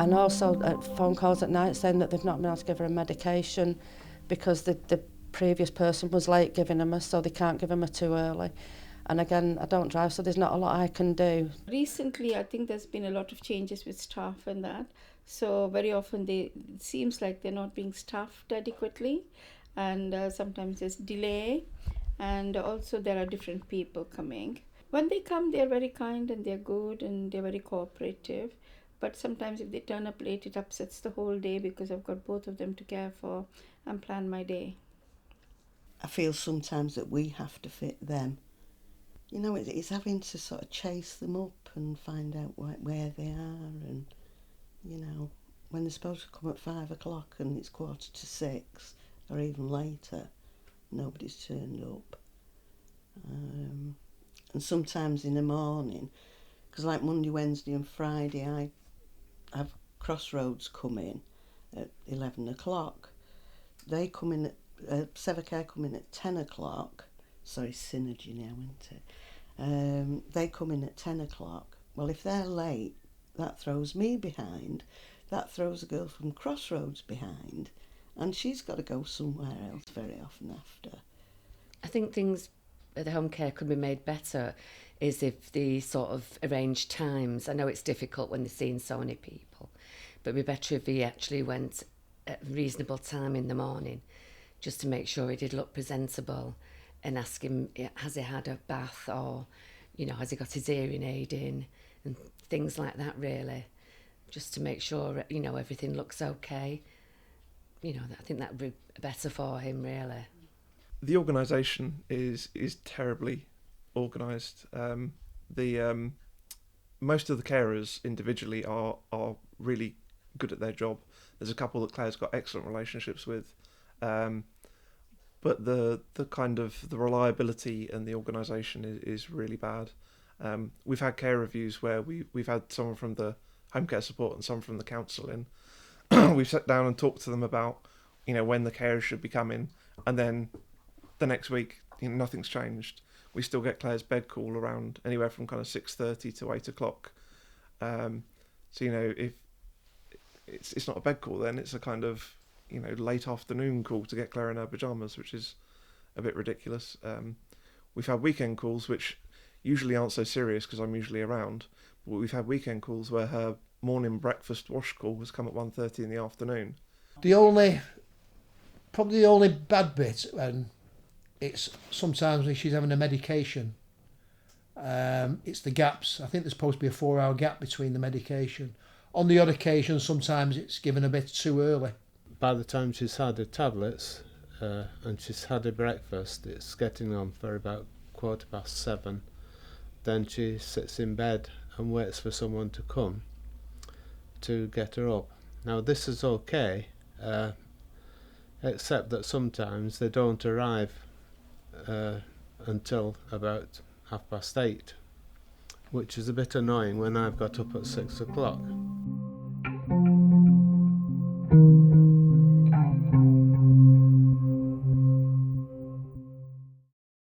And also phone calls at night saying that they've not been able to give her a medication because the previous person was late giving them her, so they can't give them her too early. And again, I don't drive, so there's not a lot I can do. Recently, I think there's been a lot of changes with staff and that. So very often it seems like they're not being staffed adequately, and sometimes there's delay, and also there are different people coming. When they come, they're very kind and they're good and they're very cooperative. But sometimes if they turn up late, it upsets the whole day because I've got both of them to care for and plan my day. I feel sometimes that we have to fit them. You know, it's having to sort of chase them up and find out where they are, and, you know, when they're supposed to come at 5 o'clock and it's 5:45 or even later, nobody's turned up. And sometimes in the morning, because like Monday, Wednesday and Friday I have Crossroads come in at 11 o'clock. They come in at, Sevacare come in at 10 o'clock. Sorry, Synergy now, isn't it? They come in at 10 o'clock. Well, if they're late, that throws me behind. That throws a girl from Crossroads behind, and she's got to go somewhere else very often after. I think things at the home care could be made better is if the sort of arranged times. I know it's difficult when they're seeing so many people, but it'd be better if he actually went at a reasonable time in the morning, just to make sure he did look presentable, and ask him, has he had a bath, or, you know, has he got his hearing aid in, and things like that, really, just to make sure, you know, everything looks okay. You know, I think that would be better for him, really. The organisation is terribly organised. Most of the carers individually are really good at their job. There's a couple that Claire's got excellent relationships with, but the kind of the reliability and the organisation is really bad. We've had care reviews where we've had someone from the home care support and someone from the council in. We've sat down and talked to them about, you know, when the carers should be coming, and then the next week, you know, nothing's changed. We still get Claire's bed call around anywhere from kind of 6:30 to 8 o'clock. So, you know, if it's not a bed call, then it's a kind of, you know, late afternoon call to get Claire in her pyjamas, which is a bit ridiculous. We've had weekend calls, which usually aren't so serious because I'm usually around, but we've had weekend calls where her morning breakfast wash call has come at 1:30 in the afternoon. Probably the only bad bit, and it's sometimes when she's having a medication, it's the gaps. I think there's supposed to be a 4-hour gap between the medication. On the odd occasion, sometimes it's given a bit too early. By the time she's had her tablets and she's had her breakfast, it's getting on for about 7:15. Then she sits in bed and waits for someone to come to get her up. Now this is okay, except that sometimes they don't arrive until about 8:30, which is a bit annoying when I've got up at 6 o'clock.